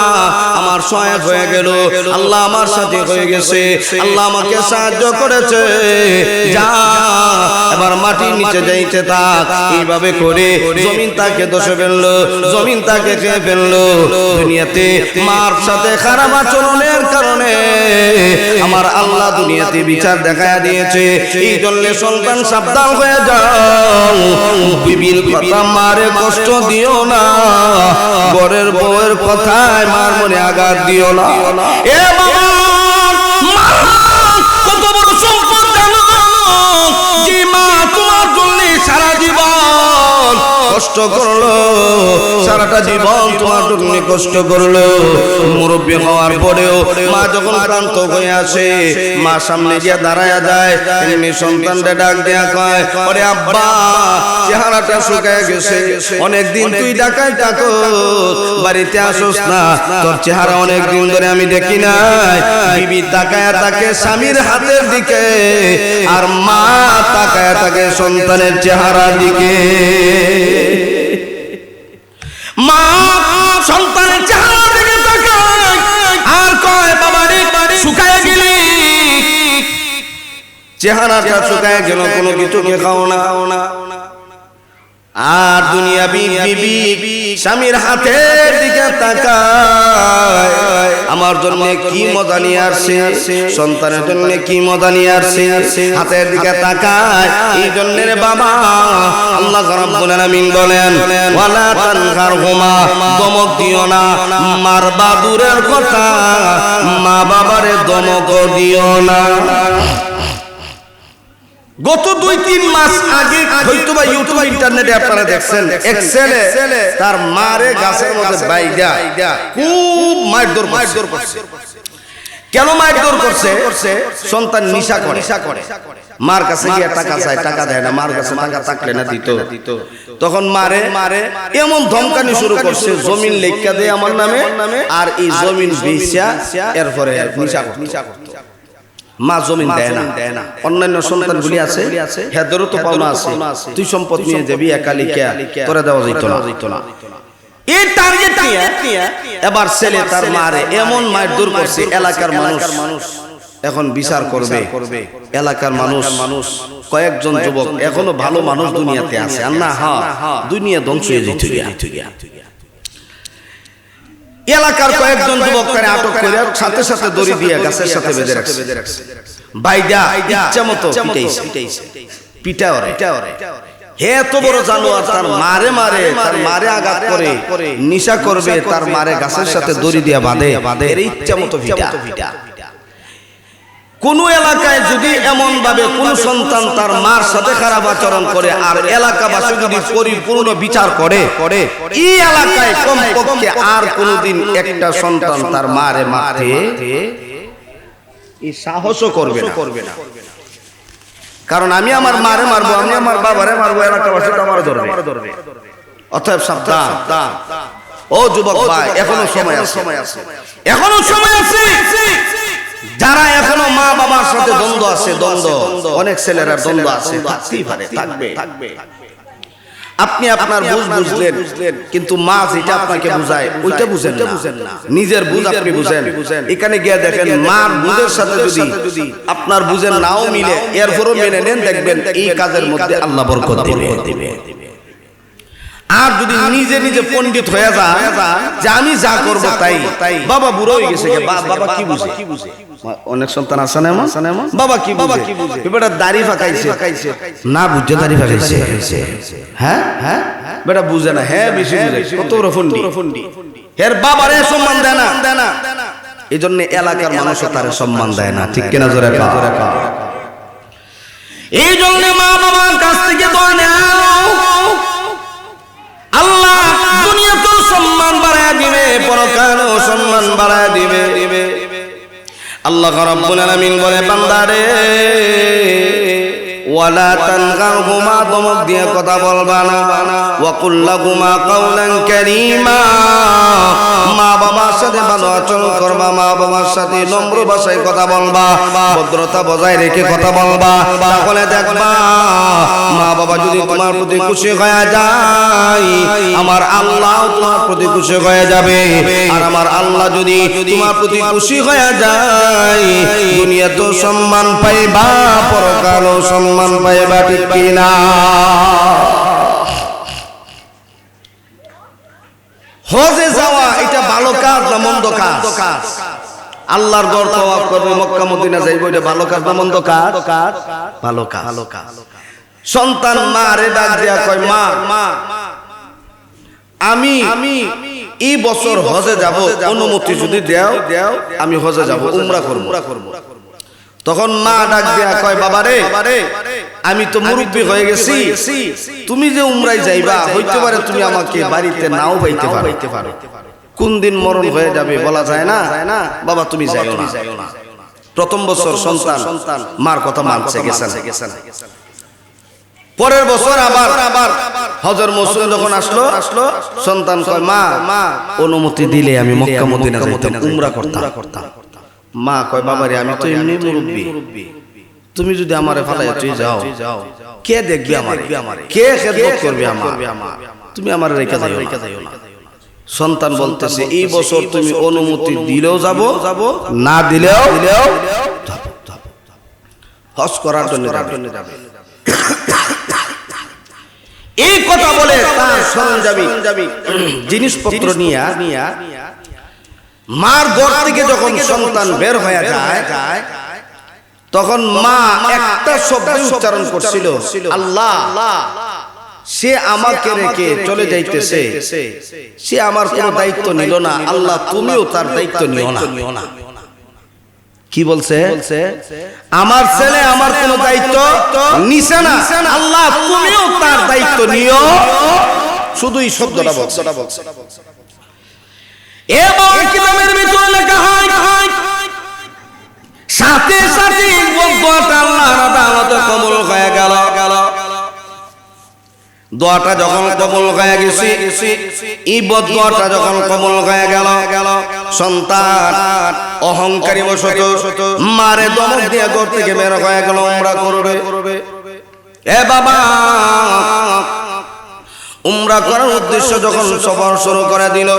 আমার সহায়ক হয়ে গেল, আল্লাহ আমার সাথে হয়ে গেছে, আল্লাহ আমাকে সাহায্য করেছে। যা এবার মাটির নিচে যাইতে থাক। এইভাবে করে জমিন তাকে দোষে ফেললো, জমিন তাকে খেয়ে ফেললো। দুনিয়াতে মার সাথে খারাপ আচরণের কারণে আমার আল্লাহ দুনিয়াতে বিচার দেখায় দিয়েছে। এই জন্য সন্তান সাবধান হয়ে যাও, বিবির কথা মারে কষ্ট দিও না, ঘরের বউয়ের কথায় মার মনে আঘাত দিও না। এ বাবা কত বড় সম্পদ জানো, যে মা তোমার জন্য সারা জীবন কষ্ট কষ্ট করলো, সারাটা জীবন তোমার জন্য কষ্ট করলো। মুরব্বী হওয়ার পরেও মা যখন ক্লান্ত হয়ে আসে, মা সামনে গিয়ে দাঁড়ায়া যায়, এমনি সন্তানটা ডাক দেয়া কয়, ওরে আব্বা চেহারাটা শুকায় গেছে, অনেকদিন তুই ঢাকায় থাকো, বাড়িতে আসোস না, তোর চেহারা অনেকদিন ধরে আমি দেখি নাই। বিবি তাকায়া তাকে স্বামীর হাতের দিকে, আর মা তাকায়া তাকে সন্তানের চেহারার দিকে। মা সন্তানের চেহারার দিকে তাকায় আর কয়, বাবা রে শুকায় গেলি, চেহারাটা শুকায় গেল, কোনো কিছু খাও না। আর দুনিয়াবি বিবি স্বামীর হাতের দিকে তাকায়, আমার জন্য কি মজা নিয়ে আসছে, সন্তানের জন্য কি মজা নিয়ে আসছে, হাতের দিকে তাকায়। এই জন্য রে বাবা আল্লাহ রাব্বুল আলামিন বলেন, ওয়ালা তানহারহুমা, দমক দিও না, মারবা দূরের কথা, মা বাবারে দমক দিও না। গত 2-3 মাস আগে হয়তো বা ইউটিউব ইন্টারনেটে আপনারা দেখছেন, এক ছেলে তার মারে গাছের মধ্যে বাইগা খুব মারধর করছে। কেন মারধর করছে? সন্তান নিশা করে, মার কাছে গিয়ে টাকা চায়, টাকা দেয় না, মার কাছে টাকা থাকলে না দিত। তখন মারে এমন ধমকানি শুরু করছে, জমিন লেখা দেয় আমার নামে, আর এই জমিন বেচা এরপরে নিশা করতো। মা জমিন দেয় না। অন্যান্য সন্তানগুলি আছে, হেদেরও তো পাওনা আছে, তুই সম্পদ নিয়ে যাবি, একালিকা তোরা দেওয়া যেত না। এই টার্গেট নিয়ে এবার ছেলে তার মারে এমন মারধর করছে, এলাকার মানুষ এখন বিচার করবে। এলাকার মানুষ কয়েকজন যুবক, এখনো ভালো মানুষ দুনিয়াতে আছে, আর না দুনিয়া ধ্বংস হয়ে যেত। এলাকার কয়েকজন যুবককে আটক করে সাথে সাথে দড়ি দিয়ে গাছের সাথে বেঁধে রাখছে। বাইদা ইচ্ছা মতো পিটাওরে। হে এত বড় জানোয়ার, তার মারে আঘাত করে, নিশা করবে, তার মারে গাছের সাথে দড়ি দিয়ে বাঁধে, এর ইচ্ছা মতো পিটা। কোন এলাকায় যদি এমন ভাবে কোন সন্তান তার মার সাথে খারাপ আচরণ করে, আর এলাকাবাসী যদি পরিপূর্ণ বিচার করে, এই এলাকায় কমপক্ষে আর কোনদিন একটা সন্তান তার মারে মারতে এই সাহসও করবে না। কারণ আমি আমার মারে মারবো, আমি আমার বাবারে মারবো, এলাকাবাসী তো আমার ধরবে। অতএব সাবধান। ও যুবক ভাই, এখনো সময় আছে। যারা এখনো মা বাবার সাথে দ্বন্দ্ব আছে, অনেক ছেলেরা দ্বন্দ্ব আছে, থাকবে। আপনি আপনার বুঝলেন, কিন্তু মা যেটা আপনাকে বুঝায় ওইটা বুঝেন না। নিজের বুঝ আপনি বুঝেন। এখানে গিয়ে দেখেন, মার বুঝের সাথে যদি আপনার বুঝেন নাও মিলে, এরপরও মেনে নেন, দেখবেন এই কাজের মধ্যে আল্লাহ বরকত দিবে। আর যদি নিজে পণ্ডিত হয়ে যায় যে আমি যা করবো তাই, বাবা বুড়ো হয়ে গেছে, বাবা কি বুঝে? অনেক সন্তান আছে না, বাবা কি বুঝে? বেটা দাড়ি ফাঁকাইছে না, বুঝে দাড়ি ফাঁকাইছে, হ্যাঁ বেটা বুঝে না, হ্যাঁ বেশি বুঝে, কত বড় ফন্ডি, এর বাবারে সম্মান দেয় না। এই জন্য এলাকার মানুষও তার সম্মান দেয় না, ঠিক কিনা? জোরে কা। এই জন্য মা বাবার কাছ থেকে দোয়া নাও, আল্লাহ দুনিয়াতেও সম্মান বাড়ায় দিবে, পরকালেও সম্মান বাড়ায় দিবে। আল্লাহ রাব্বুল আলামিন বলে, বান্দারে ওয়ালা তানগারহুমা, দমক দিয়ে কথা বলবা না, ওয়া কুল লাহুমা কাওলান কারীমা, মা বাবার সাথে ভালো আচরণ করবা, মা বাবার সাথে নম্র ভাষায় কথা বলবা, ভদ্রতা বজায় রেখে কথা বলবা। তাহলে দেখবা মা বাবা যদি তোমার প্রতি খুশি হয়ে যায়, আমার আল্লাহ তোমার প্রতি খুশি হয়ে যাবে। আর আমার আল্লাহ যদি তোমার প্রতি খুশি হয়ে যায়, দুনিয়াতেও সম্মান পাইবা, পরকালেও সম্মান পাইবা, ঠিক কিনা? হজে যাওয়া এটা ভালো কাজ না মন্দ কাজ? আল্লাহর ঘর তওয়াফ করবে, মক্কা মদিনা যাইব, এটা ভালো কাজ না মন্দ কাজ? ভালো কাজ। সন্তান মারে ডাক দেয়া কয়, মা আমি এই বছর হজে যাব, অনুমতি যদি দেও আমি হজে যাব, উমরা করব। তখন মা ডাক দেয়া কয়, বাবারে আমি তো মুরব্বী হয়ে গেছি, তুমি যে উমরায় যাইবা হইতে পারে তুমি আমাকে বাড়িতে নাও পাইতে পারো, কোন দিন মরণ হয়ে যাবে বলা যায় না, বাবা তুমি যাইও না। প্রথম বছর সন্তান মার কথা মানছে গেছেন। পরের বছর আবার হজর মৌসুম যখন আসলো সন্তান কয় মা অনুমতি দিলে আমি মক্কা মদিনা যাইতাম, উমরা করতাম। মা কয় বাবারে আমি তো এমনি মুরব্বী, তুমি যদি আমারে ফালাই তুই যাও কে দেখবি আমারে, কে খেদমত করবে আমার, তুমি আমার রেখে যাইও না। সন্তান বলতেছে এই বছর তুমি অনুমতি দিলেও যাব, না দিলেও হজ করার জন্য যাবে। এই কথা বলে তার সরঞ্জামি জিনিসপত্র নিয়ে মার ঘর থেকে যখন সন্তান বের হয়ে যায় তখন মা একটা শব্দ উচ্চারণ করছিল, আল্লাহ। সে আমাকে রেখে চলে যাইতেছে, সে আমার কোনো দায়িত্ব নিল না, আল্লাহ তুমিও তার দায়িত্ব নিও না। কি বলছে? আমার ছেলে আমার কোনো দায়িত্ব নিছে না, আল্লাহ তুমিও তার দায়িত্ব নিও। শুধু এই শব্দটা বলছে। এবং কিতাবের ভিতরে লেখা হয় সাথে সাথে দোয়াটা আল্লাহর আদালতে কবুল হয়ে গেল। দোয়াটা যখন কবুল হয়ে গেছে, এই বদদোয়াটা যখন কবুল হয়ে গেল, সন্তান অহংকারী বশত মারে দমক দিয়ে ঘর থেকে বের হয়ে গেল উমরা করবে। এ বাবা, উমরা করার উদ্দেশ্য যখন সফর শুরু করে দিল,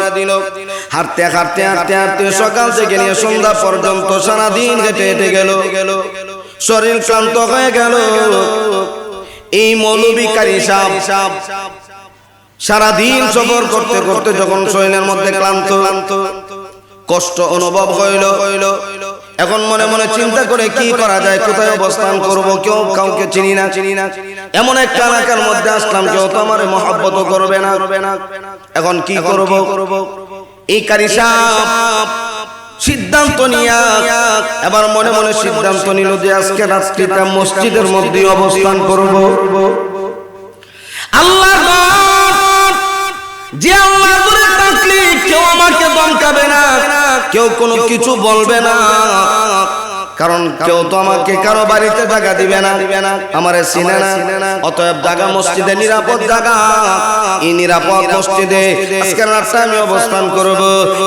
হাঁটতে হাঁটতে হাঁটতে হাঁটতে সকাল থেকে নিয়ে সন্ধ্যা পর্যন্ত সারাদিন হেঁটে হেঁটে গেল, শরীর ক্লান্ত হয়ে গেল। এই মৌলবী কারি সাহেব সারাদিন সফর করতে করতে যখন শরীরের মধ্যে ক্লান্ত কষ্ট অনুভব হইল, এখন মনে মনে চিন্তা করে কি করা যায়, কোথায় অবস্থান করব, কেউ কাউকে চিনি না। এমন একটা এলাকার মধ্যে আসলাম, কেউ তো আমার মহব্বত করবে না, এখন কি করব? এই কারি সাহেব সিদ্ধান্ত নিয়া এবার মনে মনে সিদ্ধান্ত নিল যে আজকে রাত্রিটা মসজিদের মধ্যে অবস্থান করব। আল্লাহ যে আল্লাহর ঘরে থাকলে কেউ আমাকে ধমকাবে না, কেউ কোনো কিছু বলবে না, কারণ কেউ তো আমাকে কারো বাড়িতে জায়গা দিবে না, আমারে চিনে না। অতএব জায়গা মসজিদে নিরাপদ জায়গা, এই নিরাপদ মসজিদে আজকে রাতটা আমি অবস্থান করব।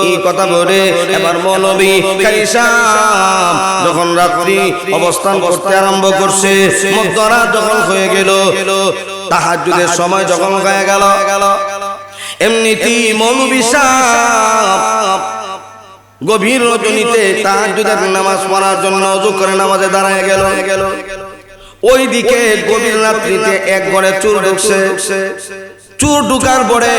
এই কথা বলে এবার মৌলবী কারি সাহেব যখন রাত্রি অবস্থান করতে আরম্ভ করছে, মধ্যরাত যখন হয়ে গেল, তাহাজ্জুদের সময় যখন হয়ে গেল, এমনিতেই মৌলবী সাহেব গভীর রজনীতে তাহাজ্জুদের নামাজ পড়ার জন্য ওযু করে নামাজে দাঁড়ায় গেল। ওইদিকে গভীর রাত্রিতে এক ঘরে চোর ঢুকছে। চোর ঢুকার পরে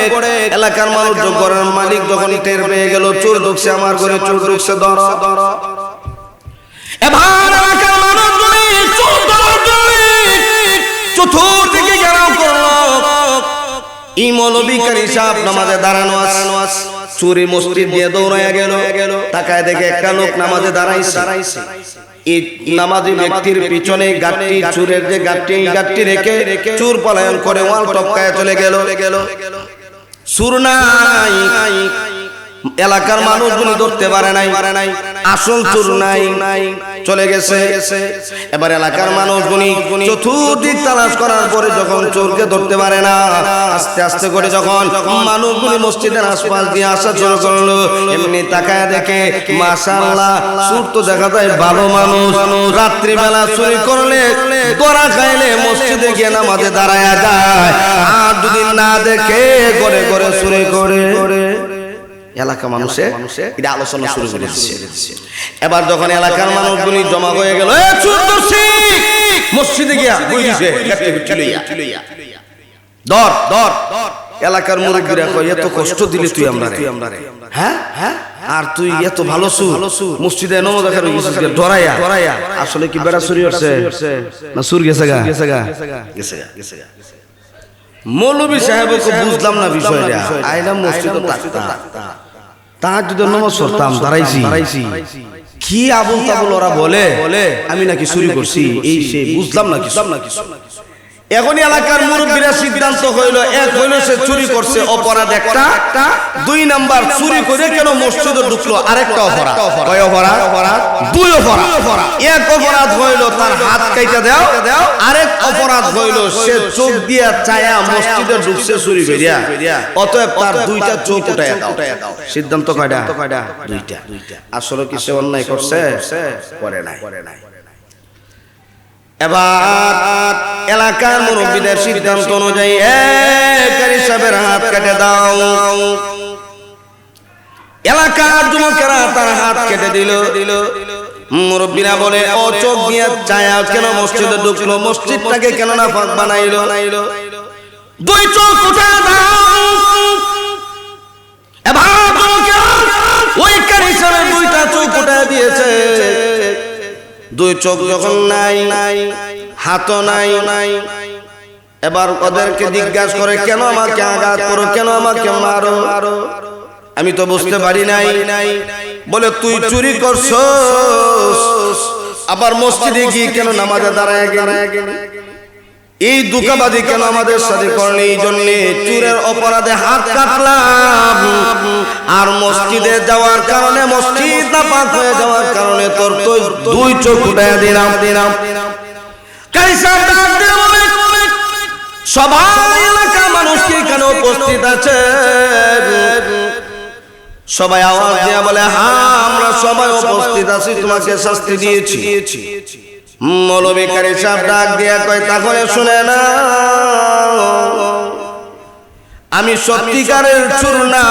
এলাকার মানুষ, ঘরের মালিক যখন টের পেয়ে গেল চোর ঢুকছে, আমার ঘরে চোর ঢুকছে, ধর। এবার এলাকার মানুষ চতুর্দিকে ঘেরাও করলো। এই মৌলবী কারি সাহেব নামাজে দাঁড়ানো আছে, চুরি মসজিদ দিয়ে দৌড়াইয়া গেল, তাকায় দেখে একটা লোক নামাজে দাঁড়াইছে। এই নামাজি ব্যক্তির পিছনে গাঁটটি, চুরের যে গাঁটটি, এই গাঁটটি রেখে চুর পলায়ন করে ওয়াল টপকায় চলে গেল। চুর নাই, এলাকার মানুষগুলো ধরতে পারে নাই, আসল চুর নাই, চলে গেছে। এবার এলাকার মানুষগুলি চতুর্দিক তালাশ করার পরে যখন চোরকে ধরতে পারে না, আস্তে আস্তে করে যখন মানুষগুলি মসজিদের আশপাশ দিয়ে আসা শুরু করলো, এমনি তাকায় দেখে মাশাআল্লাহ চোর তো দেখা যায় ভালো মানুষ, রাত্রিবেলা চুরি করলে ধরা খাইলে মসজিদে গিয়ে নামাজে দাঁড়ায়া যায়, আর যদি না দেখে ঘরে ঘরে চুরি করে। এলাকা মানুষে এটা আলোচনা শুরু করে দিচ্ছে। এবার যখন এলাকার মানুষগুলি জমা হয়ে গেল, মসজিদে গিয়া ধর। এলাকার মুরব্বীরা কয় এত কষ্ট দিলি তুই আমরারে, হ্যাঁ আর তুই এত ভালো চুর, মসজিদে নামাজ দেখার ধরাইয়া। আসলে কি বেড়া চুরি হচ্ছে না চুর গেছে গা? মৌলবী সাহেবকে বুঝলাম না বিষয়টা। আইলাম মসজিদে তাহাজ্জুদের নামাজ পড়তাম, দাঁড়াইছি, কি আবুল তাবুল ওরা বলে আমি নাকি চুরি করছি, এই সে বুঝলাম না কিছু। এখন এলাকার মুরব্বীরা সিদ্ধান্ত হইল, এক হইল সে চুরি করছে অপরাধ একটা, দুই নাম্বার চুরি করে কেন মসজিদে ঢুকলো আরেকটা অপরাধ। কয় অপরাধ? দুই অপরাধ। এক অপরাধ হইল তার হাত কাইটা দাও, আরেক অপরাধ হইল সে চোখ দিয়া চায়া মসজিদে ঢুকছে চুরি করিয়া, অতএব তার দুইটা চোখ উঠাইয়া দাও। সিদ্ধান্ত কয়টা? দুইটা। আসলে কি সে অন্যায় করছে? করে নাই। এবার এলাকার মুরব্বীদের সিদ্ধান্ত অনুযায়ী কারি সাহেবের হাত কেটে দাও। এলাকার যুবকেরা তার হাত কেটে দিল। মুরব্বীরা বলে, ও চোখ দিয়ে চায়া কেন মসজিদে ঢুকলো, মসজিদটাকে কেন না ফাঁক বানাইলো? দুই চোখ উঠে দাও। এবার ওই কারি সাহেবের দুইটা চোখ উঠে দিয়েছে। দুই চোখ যখন নাই, হাতও নাই, এবার ওদেরকে জিজ্ঞাসা করে, কেন আমাকে আঘাত করো, কেন আমাকে মারো? আমি তো বুঝতে পারি নাই। বলে, তুই চুরি করছস, আবার মসজিদে গিয়ে কেন নামাজে দাঁড়ায় গেলি? এই দুঃখবাদী কেন আমাদের সাথে করলি? এই জন্য চুরের অপরাধে হাত কাটলাম, আর মসজিদে যাওয়ার কারণে, মসজিদ না পাক হয়ে যাওয়ার কারণে তোর তো দুই চোখ উঠাইয়া দিলাম। সবাই এলাকার মানুষ কি কেন উপস্থিত আছে? সবাই আওয়াজ দিয়ে বলে, হ্যাঁ আমরা সবাই উপস্থিত আছি, তোমাকে শাস্তি দিয়েছি। মৌলভী কারি সাহেব ডাক দিয়া কয়, তাহলে শুনে না, আমি সত্যিকারের চোর না।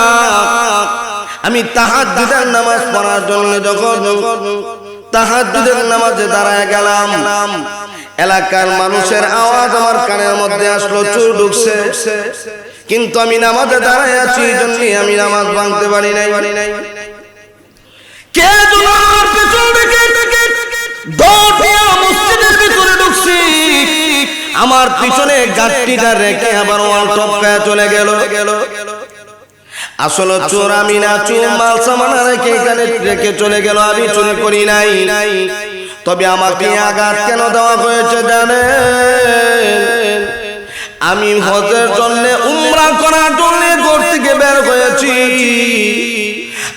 আমি তাহাজ্জুদের নামাজ পড়ার জন্য যখন তাহাজ্জুদের নামাজে দাঁড়ায় গেলাম, এলাকার মানুষের আওয়াজ আমার কানের মধ্যে আসলো, চোর ঢুকছে। কিন্তু আমি নামাজে দাঁড়ায় আছি, এই জন্য আমি নামাজ ভাঙতে পারি নাই। কে তোমার পেছন থেকে মসজিদের ভিতরে ঢুকছি, আমার পিছনে গাছটিটা রেখে আবার ওয়াল টপকায় চলে গেল। আসলে চোর আমি না, চোর মাল সামান রেখে এখানে রেখে চলে গেল, আমি চুরি করি নাই। তবে আমাকে আঘাত কেন দেওয়া হয়েছে জানেন? আমি হজের জন্য, উমরা করার জন্য ঘর থেকে বের হয়েছি।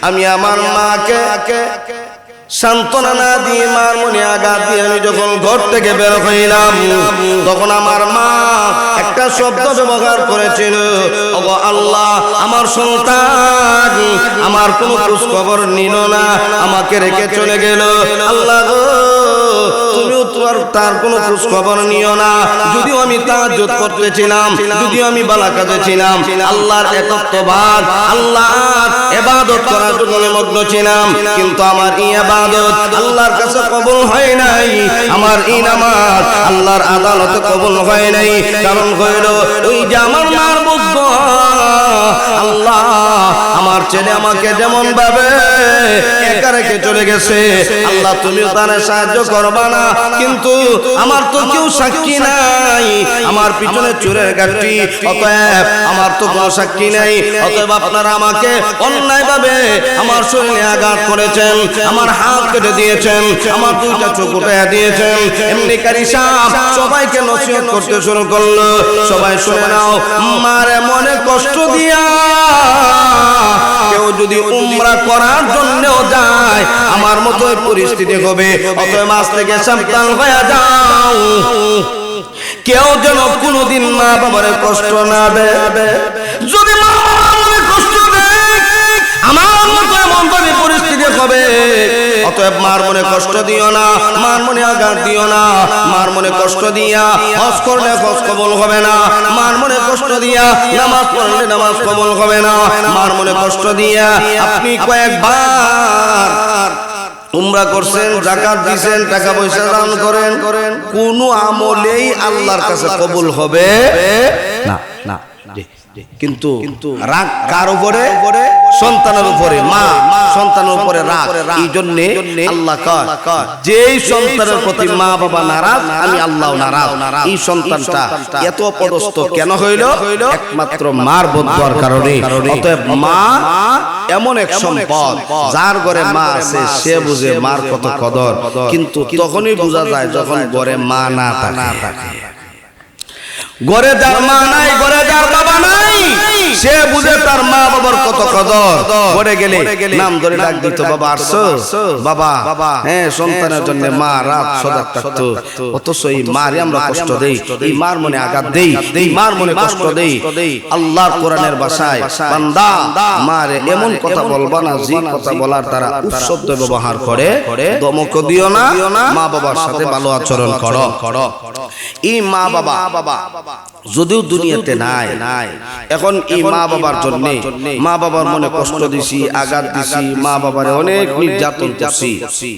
আমি আমার মাকে সান্ত্বনা না দিয়ে, মার মনে আঘাত দিয়ে আমি যখন ঘর থেকে বের হইলাম, তখন আমার মা একটা শব্দ ব্যবহার করেছিল, ওগো আল্লাহ, আমার সন্তান আমার কোনো খোঁজ খবর নিল না, আমাকে রেখে চলে গেল। আল্লাহ গো, তুমিও তার কোনো খোঁজ খবর নিও না। যদিও আমি তাহাজ্জুদ করতেছিলাম, যদিও আমি বালা কাজে ছিলাম, আল্লাহর একত্ববাদ, আল্লাহর ইবাদত করার জন্য মগ্ন ছিলাম, কিন্তু আমার এই ইবাদত আল্লাহর কাছে কবুল হয় নাই, আমার এই নামাজ আল্লাহর আদালতে কবুল হয় নাই। কারণ হইল ওই যে আমার মার বুদ্ধ, আল্লাহ আমার ছেলে আমাকে যেমন ভাবে একা রেখে চলে গেছে, আল্লাহ তুমিও তার সাহায্য করবা না। কিন্তু আমার তো কেউ সাক্ষী নাই, আমার পিছনে চোরের গাড়ি, অতএব আমার তো কোনো সাক্ষী নাই। অতএব আপনারা আমাকে অন্যায় ভাবে আমার শরীরে আঘাত করেছেন, আমার হাত কেটে দিয়েছেন, আমার দুইটা চোখ উঠাইয়া দিয়েছেন। এমনি কারি সাহেব সবাইকে নসিহত করতে শুরু করলো, সবাই শুনে নাও, মারে মনে কষ্ট দিয়া কেউ যদি উমরা করার জন্যও যায়, আমার মতো পরিস্থিতি হবে। অতএব আজ থেকে সাবধান হয়ে যাও, কেউ যেন কোনোদিন মা বাবার কষ্ট না দেয়। যদি মা বাবার কষ্ট দেয়, আমার মতো এমন ভাবে পরিস্থিতি হবে। অতএব মার মনে কষ্ট দিও না, মার মনে আঘাত দিও না। মার মনে কষ্ট দিয়া হজ করলে হজ কবুল হবে না, মার মনে কষ্ট দিয়া নামাজ পড়লে নামাজ কবুল হবে না। মার মনে কষ্ট দিয়া আপনি কয়েকবার উমরা করছেন, যাকাত দিবেন, টাকা পয়সা দান করেন, কোন আমলেই আল্লাহর কাছে কবুল হবে না। কিন্তু রাগ কার উপরে? সন্তানের উপরে। মা সন্তানের উপরে রাগ। এই জন্য আল্লাহ কয় যেই সন্তানের প্রতি মা বাবা নারাজ, আমি আল্লাহ নারাজ। এই সন্তানটা এত অপদস্থ কেন হইল? একমাত্র মার বদদুয়ার কারণে। অতএব মা এমন এক সম্পদ, যার ঘরে মা আছে সে বুঝে মার কত কদর। কিন্তু তখনই বোঝা যায় যখন ঘরে মা না থাকে। ঘরে যার মা নাই, ঘরে যার বাবা নাই, সে বুঝে তার মা বাবার কত কদর। ঘরে গেলে নাম ধরে ডাক দিত, বাবা আসছো, বাবা। হ্যাঁ, সন্তানের জন্য মা রাত সজাগ থাকতো। অথচ এই মারে আমরা কষ্ট দেই, এই মার মনে আঘাত দেই, এই মার মনে কষ্ট দেই। আল্লাহর কোরআনের ভাষায়, বান্দা মারে এমন কথা বলবা না যে কথা বলার তারা উৎশব্দ ব্যবহার করে। ধমক দিও না, মা বাবার সাথে ভালো আচরণ করো। এই মা বাবা যদিও দুনিয়াতে নাই, এখন এই মা বাবার জন্য মা বাবার মনে কষ্ট দিছি, আঘাত দিছি, মা বাবার অনেক নির্যাতন করছি,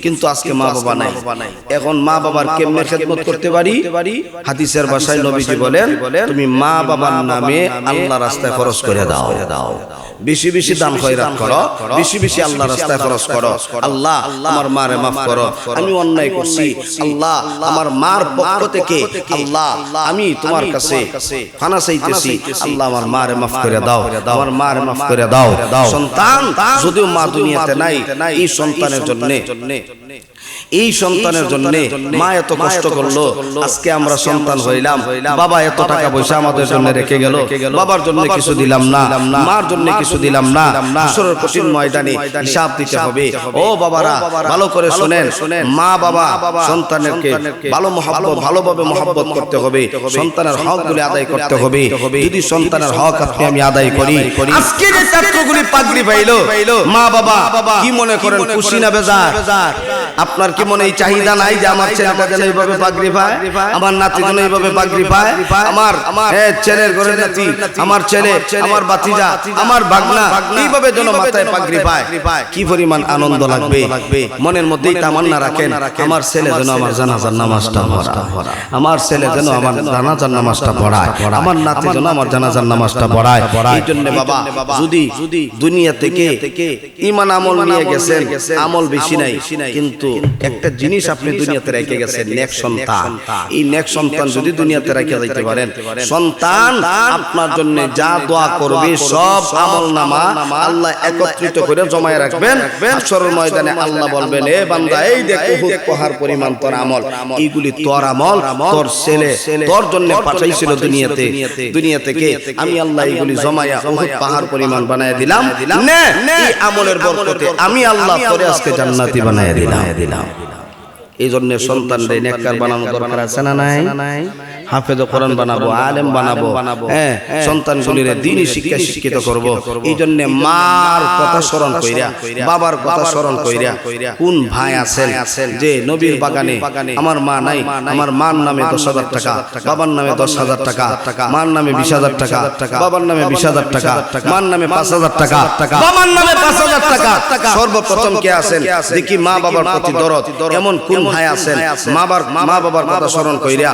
কিন্তু আজকে মা বাবা নাই। এখন মা বাবার কেমনে খেদমত করতে পারি? হাদিসের ভাষায় নবীজি বলেন, তুমি মা বাবার নামে আল্লাহ রাস্তায় খরচ করে দাও। বেশি বেশি দান খয়রাত করো, বেশি বেশি আল্লাহ রাস্তায় খরচ করো। আল্লাহ আমার মারে মাফ করো, আমি অন্যায় করছি, আল্লাহ আমার মার পক্ষ থেকে আল্লাহ আমি তোমার কাছে খানা চাইতেছি, আল্লাহ আমার মারে মাফ করে দাও, আমার মারে মাফ করে দাও। সন্তান যদিও মা দুনিয়াতে নাই, এই সন্তানের জন্য মা এত কষ্ট করলো, আজকে আমরা সন্তান হইলাম, বাবা এত টাকা পয়সা আমাদের জন্য রেখে গেল, বাবার জন্য কিছু দিলাম না, মার জন্য কিছু দিলাম না। হাসরের কঠিন ময়দানে হিসাব দিতে হবে। ও বাবারা, ভালো করে শুনেন, মা বাবা সন্তানকে ভালোভাবে মহব্বত করতে হবে, সন্তানের হকগুলি আদায় করতে হবে। যদি সন্তানের হক আপনি আমি আদায় করি, আজকে যে ছাত্রগুলি পাগড়ি পাইলো, মা বাবা কি মনে করেন, খুশি না বেজার? আপনার কি মনে এই চাহিদা নাই যে আমার ছেলেটা যেন এইভাবে পাগড়ি পায়, আমার নাতি যেন এইভাবে পাগড়ি পায়, আমার ছেলের ঘরের নাতি, আমার ছেলে, আমার ভাতিজা, আমার ভাগনা এইভাবে যেন মাথায় পাগড়ি পায়? কি পরিমাণ আনন্দ লাগবে। মনের মধ্যেই তামান্না রাখেন, আমার ছেলে যেন আমার জানাজার নামাজটা পড়ায়, আমার ছেলে যেন আমার জানাজার নামাজটা পড়ায়, আমার নাতি যেন আমার জানাজার নামাজটা পড়ায়। এই জন্য বাবা, যদি দুনিয়া থেকে ঈমান আমল নিয়ে গেছেন, আমল বেশি নাই, কিন্তু একটা জিনিস আপনি দুনিয়াতে রেখে গেছেন, নেক সন্তান। এই নেক সন্তান যদি দুনিয়াতে রেখে যাইতে পারেন, সন্তান আপনার জন্য যা দোয়া করবে সব আমলনামা আল্লাহ একত্রিত করে জমায় রাখবেন। হাশরের ময়দানে আল্লাহ বলবেন, এ বান্দা, এই দেখ উহুদ পাহাড় পরিমাণ তোর আমল, এইগুলি তোর আমল, তোর ছেলে তোর জন্য পাঠাইছিল দুনিয়া থেকে, আমি আল্লাহ এইগুলি জমায়া উহুদ পাহাড় পরিমাণ বানায় দিলাম। এই আমলের বরকতে আমি আল্লাহ তোরে আজকে জান্নাতি বানায় দিলাম। এই জন্য সন্তানদের নেককার বানানো দরকার আছে না নাই? হাফেজ কোরআন বানাবো, আলেম বানাবো, সন্তানগুলির দ্বীনি শিক্ষা শিক্ষিত করব। এই জন্য মার কথা স্মরণ কইরা, বাবার কথা স্মরণ কইরা, কোন ভাই আছেন যে নবীর বাগানে আমার মা নাই, আমার মার নামে 10,000 টাকা, বাবার নামে 10,000 টাকা, মার নামে 20,000 টাকা, বাবার নামে 20,000 টাকা, মার নামে 5,000 টাকা, বাবার নামে 5,000 টাকা। সর্বপ্রথম কে আছেন দেখি মা বাবার প্রতি দরদ, এমন কোন ভাই আছেন মা বাবার কথা স্মরণ কইরা